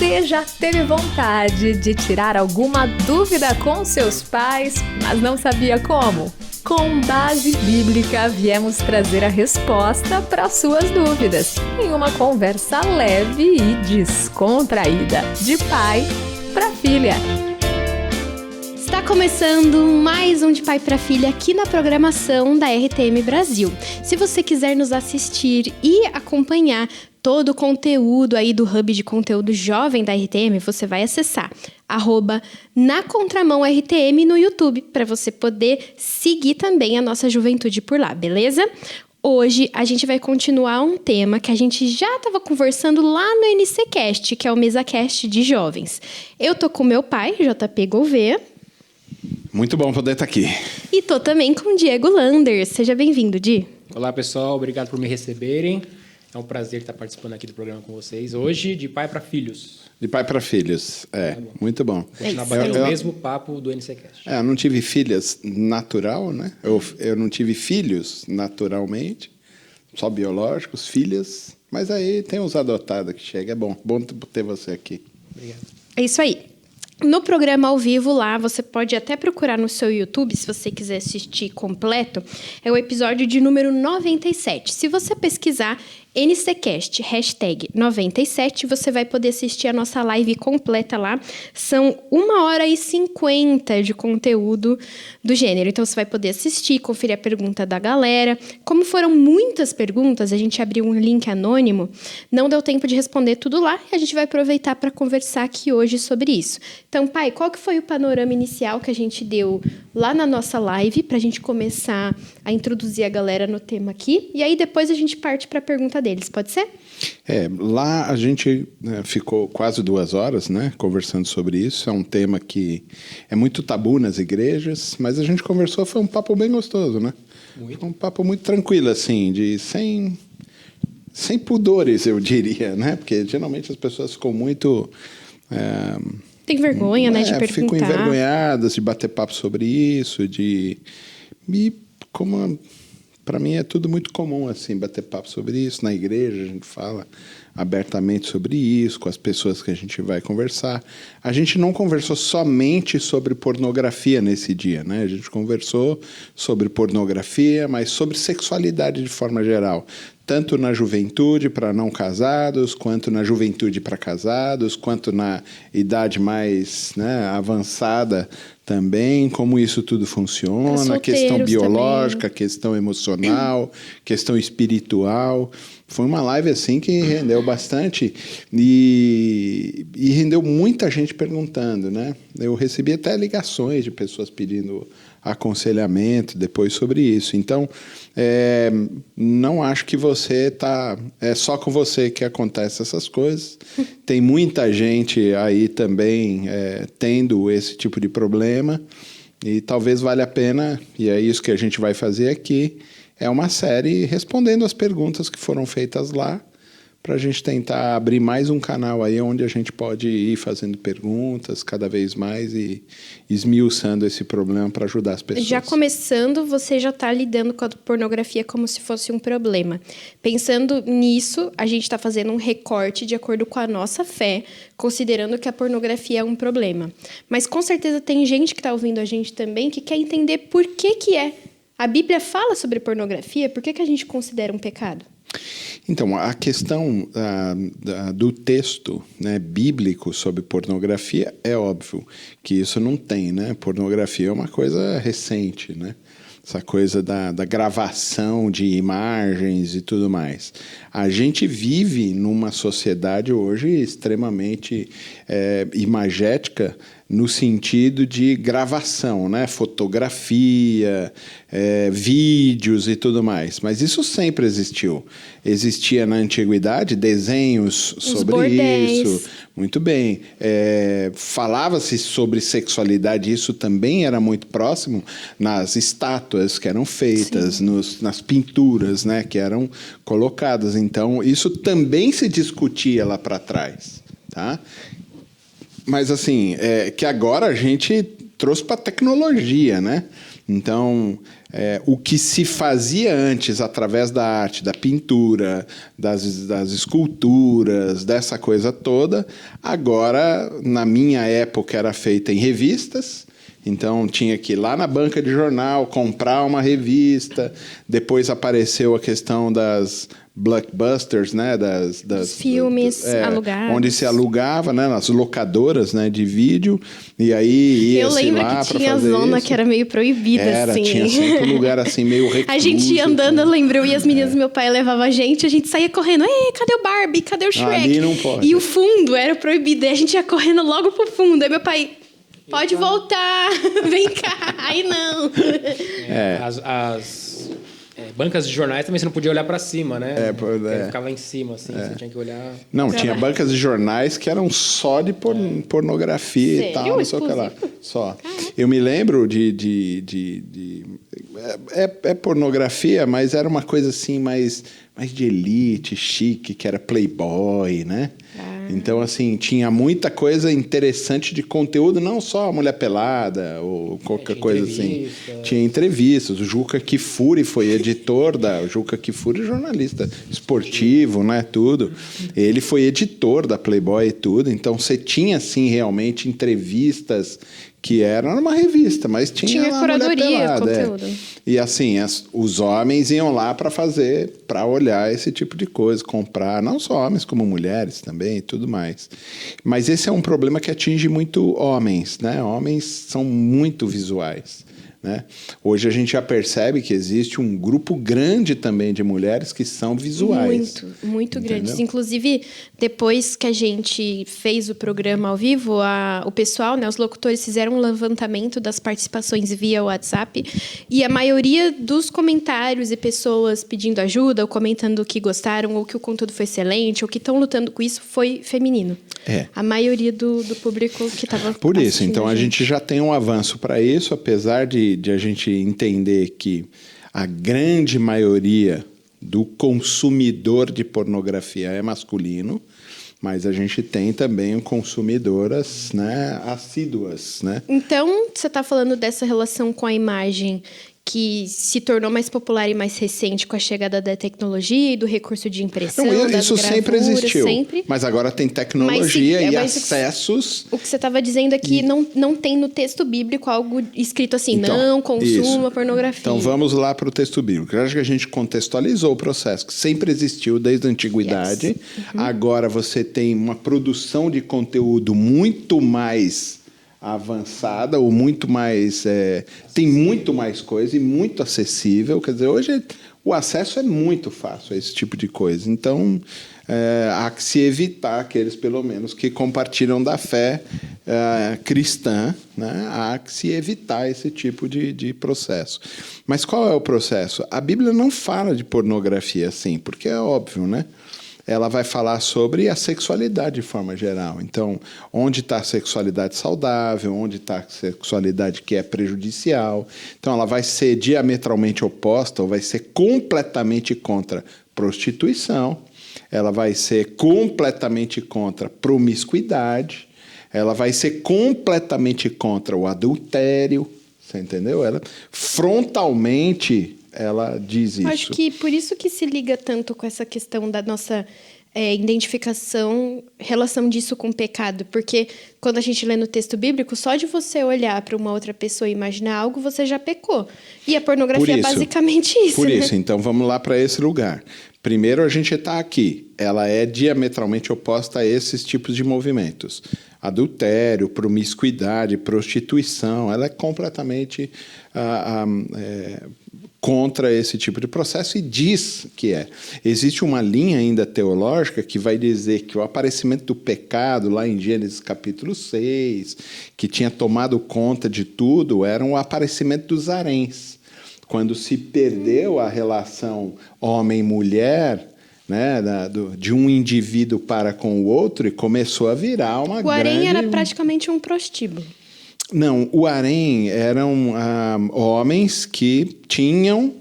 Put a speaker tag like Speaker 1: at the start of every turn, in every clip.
Speaker 1: Você já teve vontade de tirar alguma dúvida com seus pais, mas não sabia como? Com base bíblica, viemos trazer a resposta para suas dúvidas, em uma conversa leve e descontraída, de pai para filha.
Speaker 2: Está começando mais um De Pai para Filha aqui na programação da RTM Brasil. Se você quiser nos assistir e acompanhar todo o conteúdo aí do Hub de Conteúdo Jovem da RTM, você vai acessar @nacontramãortm no YouTube, para você poder seguir também a nossa juventude por lá, beleza? Hoje a gente vai continuar um tema que a gente já estava conversando lá no NCCast, que é o MesaCast de Jovens. Eu tô com meu pai, JP Gouveia.
Speaker 3: Muito bom poder estar aqui.
Speaker 2: E tô também com o Diego Landers. Seja bem-vindo, Di.
Speaker 4: Olá, pessoal. Obrigado por me receberem. É um prazer estar participando aqui do programa com vocês. Hoje, de pai para filhos.
Speaker 3: De pai para filhos. Muito bom.
Speaker 4: Continuar batendo o mesmo papo do NCCast.
Speaker 3: Eu não tive filhas natural, né? Eu não tive filhos naturalmente, só biológicos, filhas. Mas aí tem uns adotados que chegam. É bom ter você aqui.
Speaker 4: Obrigado.
Speaker 2: É isso aí. No programa ao vivo lá, você pode até procurar no seu YouTube, se você quiser assistir completo, é o episódio de número 97. Se você pesquisar NCCast, #97, você vai poder assistir a nossa live completa lá. São 1h50 de conteúdo do gênero. Então, você vai poder assistir, conferir a pergunta da galera. Como foram muitas perguntas, a gente abriu um link anônimo. Não deu tempo de responder tudo lá e a gente vai aproveitar para conversar aqui hoje sobre isso. Então, pai, qual que foi o panorama inicial que a gente deu lá na nossa live para a gente começar a introduzir a galera no tema aqui? E aí, depois a gente parte para a pergunta deles, pode ser?
Speaker 3: Lá a gente ficou quase 2 horas, né, conversando sobre isso. É um tema que é muito tabu nas igrejas, mas a gente conversou, foi um papo bem gostoso, né? Foi um papo muito tranquilo, assim, sem pudores, eu diria, né? Porque geralmente as pessoas ficam muito...
Speaker 2: Tem vergonha, né, de perguntar.
Speaker 3: Ficam envergonhadas de bater papo sobre isso, E como... Para mim é tudo muito comum, assim, bater papo sobre isso. Na igreja a gente fala abertamente sobre isso, com as pessoas que a gente vai conversar. A gente não conversou somente sobre pornografia nesse dia, né? A gente conversou sobre pornografia, mas sobre sexualidade de forma geral. Tanto na juventude para não casados, quanto na juventude para casados, quanto na idade mais, né, avançada também, como isso tudo funciona, a questão biológica, a questão emocional, questão espiritual. Foi uma live assim que rendeu bastante e rendeu muita gente perguntando, né? Eu recebi até ligações de pessoas pedindo aconselhamento depois sobre isso. Então, não acho que é só com você que acontece essas coisas. Tem muita gente aí também tendo esse tipo de problema e talvez valha a pena, e é isso que a gente vai fazer aqui, é uma série respondendo as perguntas que foram feitas lá, para a gente tentar abrir mais um canal aí onde a gente pode ir fazendo perguntas cada vez mais e esmiuçando esse problema para ajudar as pessoas.
Speaker 2: Já começando, você já está lidando com a pornografia como se fosse um problema. Pensando nisso, a gente está fazendo um recorte de acordo com a nossa fé, considerando que a pornografia é um problema. Mas com certeza tem gente que está ouvindo a gente também que quer entender por que é. A Bíblia fala sobre pornografia, por que a gente considera um pecado?
Speaker 3: Então, a questão do texto, né, bíblico sobre pornografia, é óbvio que isso não tem, né? Pornografia é uma coisa recente, né? Essa coisa da gravação de imagens e tudo mais. A gente vive numa sociedade hoje extremamente imagética, no sentido de gravação, né? Fotografia, vídeos e tudo mais. Mas isso sempre existiu. Existia na antiguidade desenhos sobre
Speaker 2: bordéis.
Speaker 3: isso. Muito bem. Falava-se sobre sexualidade, isso também era muito próximo nas estátuas que eram feitas, nas pinturas, né, que eram colocadas. Então, isso também se discutia lá para trás, tá? Mas, assim, que agora a gente trouxe para a tecnologia, né? Então, o que se fazia antes através da arte, da pintura, das esculturas, dessa coisa toda, agora, na minha época, era feita em revistas. Então, tinha que ir lá na banca de jornal, comprar uma revista. Depois apareceu a questão das blockbusters, né?
Speaker 2: Dos filmes alugados.
Speaker 3: Onde se alugava, né? Nas locadoras, né? De vídeo. E aí ia-se lá para fazer isso.
Speaker 2: Eu lembro que tinha a zona que era meio proibida, assim.
Speaker 3: Tinha sempre um lugar assim, meio recluso.
Speaker 2: A gente ia andando, eu lembro, eu e as meninas do meu pai levavam a gente saía correndo. Ei, cadê o Barbie? Cadê o Shrek?
Speaker 3: Ali não pode.
Speaker 2: E o fundo era proibido. E a gente ia correndo logo pro fundo. Aí meu pai... Pode voltar, vem cá. Aí não.
Speaker 4: As bancas de jornais também você não podia olhar para cima, né? Ficava em cima, assim, você tinha que olhar...
Speaker 3: Não, tinha bancas de jornais que eram só de pornografia.
Speaker 2: Sério?
Speaker 3: E tal, não sei o que lá. Só. Eu me lembro é pornografia, mas era uma coisa assim mais de elite, chique, que era Playboy, né? Então, assim, tinha muita coisa interessante de conteúdo, não só a mulher pelada ou qualquer coisa assim. Tinha entrevistas. O Juca Kfouri foi editor o Juca Kfouri é jornalista esportivo, né, tudo. Ele foi editor da Playboy e tudo. Então, você tinha, assim, realmente entrevistas que eram uma revista, mas tinha lá
Speaker 2: curadoria, conteúdo.
Speaker 3: E assim, os homens iam lá para olhar esse tipo de coisa, comprar, não só homens como mulheres também e tudo mais. Mas esse é um problema que atinge muito homens, né? Homens são muito visuais, né? Hoje a gente já percebe que existe um grupo grande também de mulheres que são visuais.
Speaker 2: Muito grandes. Inclusive, depois que a gente fez o programa ao vivo, o pessoal, né, os locutores fizeram um levantamento das participações via WhatsApp e a maioria dos comentários e pessoas pedindo ajuda ou comentando que gostaram ou que o conteúdo foi excelente ou que estão lutando com isso foi feminino. A maioria do público que estava
Speaker 3: Por isso, então a gente já tem um avanço para isso, apesar de a gente entender que a grande maioria do consumidor de pornografia é masculino, mas a gente tem também consumidoras, né, assíduas, né?
Speaker 2: Então, você está falando dessa relação com a imagem que se tornou mais popular e mais recente com a chegada da tecnologia e do recurso de impressão,
Speaker 3: isso sempre existiu, mas agora tem tecnologia e acessos.
Speaker 2: O que você estava dizendo é que não tem no texto bíblico algo escrito assim, então, não consuma pornografia.
Speaker 3: Então vamos lá para o texto bíblico. Eu acho que a gente contextualizou o processo, que sempre existiu desde a antiguidade. Agora você tem uma produção de conteúdo muito mais avançada ou muito mais tem muito mais coisa e muito acessível, quer dizer, hoje o acesso é muito fácil a esse tipo de coisa, então há que se evitar aqueles pelo menos que compartilham da fé cristã, né? Há que se evitar esse tipo de processo. Mas qual é o processo? A Bíblia não fala de pornografia assim, porque é óbvio, né? Ela vai falar sobre a sexualidade de forma geral. Então, onde está a sexualidade saudável, onde está a sexualidade que é prejudicial. Então, ela vai ser diametralmente oposta ou vai ser completamente contra prostituição. Ela vai ser completamente contra promiscuidade. Ela vai ser completamente contra o adultério. Você entendeu? Ela frontalmente... ela diz isso.
Speaker 2: Acho que por isso que se liga tanto com essa questão da nossa identificação, relação disso com o pecado. Porque quando a gente lê no texto bíblico, só de você olhar para uma outra pessoa e imaginar algo, você já pecou. E a pornografia é basicamente isso.
Speaker 3: Por
Speaker 2: né?
Speaker 3: isso, então vamos lá para esse lugar. Primeiro, a gente está aqui. Ela é diametralmente oposta a esses tipos de movimentos. Adultério, promiscuidade, prostituição. Ela é completamente... contra esse tipo de processo e diz que existe uma linha ainda teológica que vai dizer que o aparecimento do pecado, lá em Gênesis capítulo 6, que tinha tomado conta de tudo, era um aparecimento dos haréns. Quando se perdeu a relação homem-mulher, né, de um indivíduo para com o outro e começou a virar uma grande...
Speaker 2: O harém era praticamente um prostíbulo.
Speaker 3: Não, o harém eram homens que tinham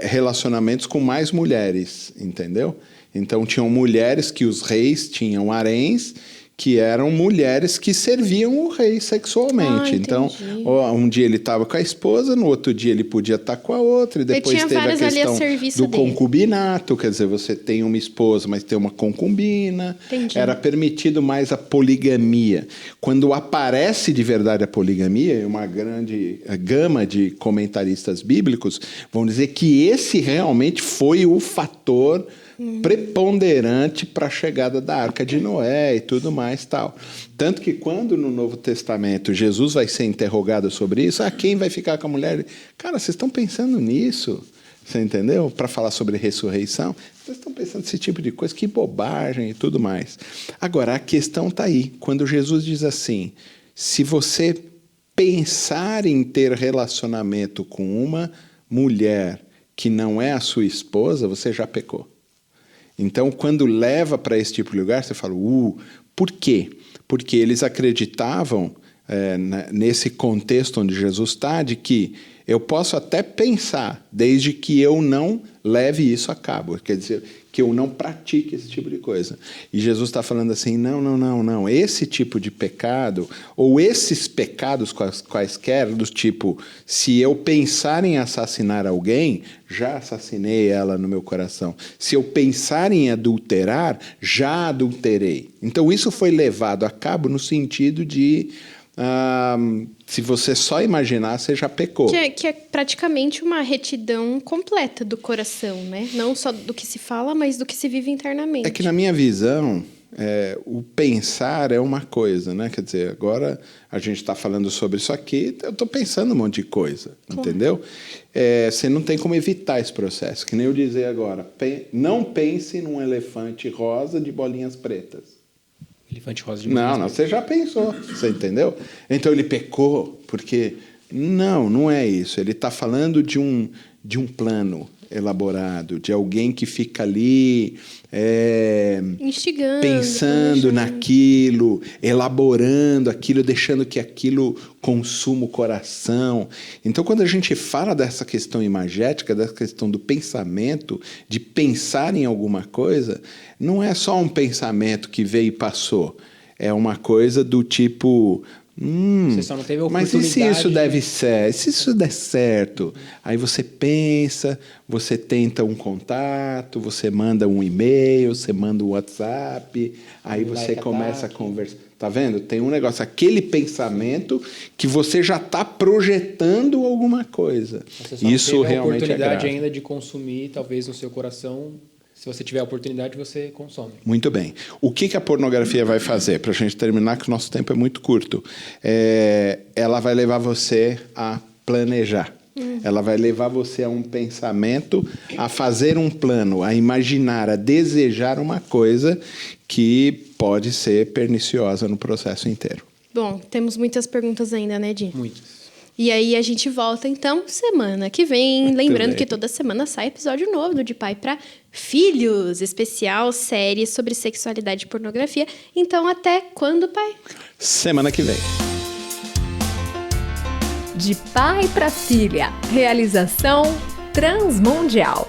Speaker 3: relacionamentos com mais mulheres, entendeu? Então, tinham mulheres que os reis tinham haréns, que eram mulheres que serviam o rei sexualmente. Então, um dia ele estava com a esposa, no outro dia ele podia estar com a outra, e depois teve a questão do concubinato, quer dizer, você tem uma esposa, mas tem uma concubina.
Speaker 2: Entendi.
Speaker 3: Era permitido mais a poligamia. Quando aparece de verdade a poligamia, e uma grande gama de comentaristas bíblicos vão dizer que esse realmente foi o fator preponderante para a chegada da Arca de Noé e tudo mais tal. Tanto que quando no Novo Testamento Jesus vai ser interrogado sobre isso, quem vai ficar com a mulher? Cara, vocês estão pensando nisso? Você entendeu? Para falar sobre ressurreição, vocês estão pensando nesse tipo de coisa, que bobagem e tudo mais. Agora, a questão está aí. Quando Jesus diz assim, se você pensar em ter relacionamento com uma mulher que não é a sua esposa, você já pecou. Então, quando leva para esse tipo de lugar, você fala, por quê? Porque eles acreditavam, nesse contexto onde Jesus está, de que eu posso até pensar, desde que eu não leve isso a cabo. Quer dizer, que eu não pratique esse tipo de coisa. E Jesus está falando assim, não. Esse tipo de pecado, ou esses pecados quaisquer, do tipo, se eu pensar em assassinar alguém, já assassinei ela no meu coração. Se eu pensar em adulterar, já adulterei. Então, isso foi levado a cabo no sentido de... se você só imaginar, você já pecou.
Speaker 2: Que é praticamente uma retidão completa do coração, né? Não só do que se fala, mas do que se vive internamente.
Speaker 3: É que na minha visão, o pensar é uma coisa, né? Quer dizer, agora a gente está falando sobre isso aqui, eu estou pensando um monte de coisa, entendeu? Você não tem como evitar esse processo. Que nem eu dizer agora, não pense num elefante rosa de bolinhas pretas.
Speaker 4: Elefante rosa de
Speaker 3: Não, você já pensou, você entendeu? Então ele pecou, porque... Não é isso. Ele está falando de um plano elaborado, de alguém que fica ali...
Speaker 2: instigando,
Speaker 3: pensando naquilo, elaborando aquilo, deixando que aquilo consuma o coração. Então, quando a gente fala dessa questão imagética, dessa questão do pensamento, de pensar em alguma coisa, não é só um pensamento que veio e passou. É uma coisa do tipo...
Speaker 4: Você só não teve a oportunidade.
Speaker 3: Mas e se isso deve ser? Se isso der certo? Aí você pensa, você tenta um contato, você manda um e-mail, você manda um WhatsApp, aí você começa a conversar. Tá vendo? Tem um negócio, aquele pensamento que você já está projetando alguma coisa.
Speaker 4: Você só
Speaker 3: isso
Speaker 4: não teve a
Speaker 3: realmente
Speaker 4: oportunidade ainda de consumir, talvez no seu coração. Se você tiver a oportunidade, você consome.
Speaker 3: Muito bem. O que a pornografia vai fazer? Para a gente terminar, que o nosso tempo é muito curto. Ela vai levar você a planejar. Ela vai levar você a um pensamento, a fazer um plano, a imaginar, a desejar uma coisa que pode ser perniciosa no processo inteiro.
Speaker 2: Bom, temos muitas perguntas ainda, né, Di?
Speaker 4: Muitas.
Speaker 2: E aí a gente volta, então, semana que vem. Lembrando que toda semana sai episódio novo do De Pai para Filhos, especial série sobre sexualidade e pornografia. Então, até quando, pai?
Speaker 3: Semana que vem.
Speaker 1: De pai para filha. Realização Transmundial.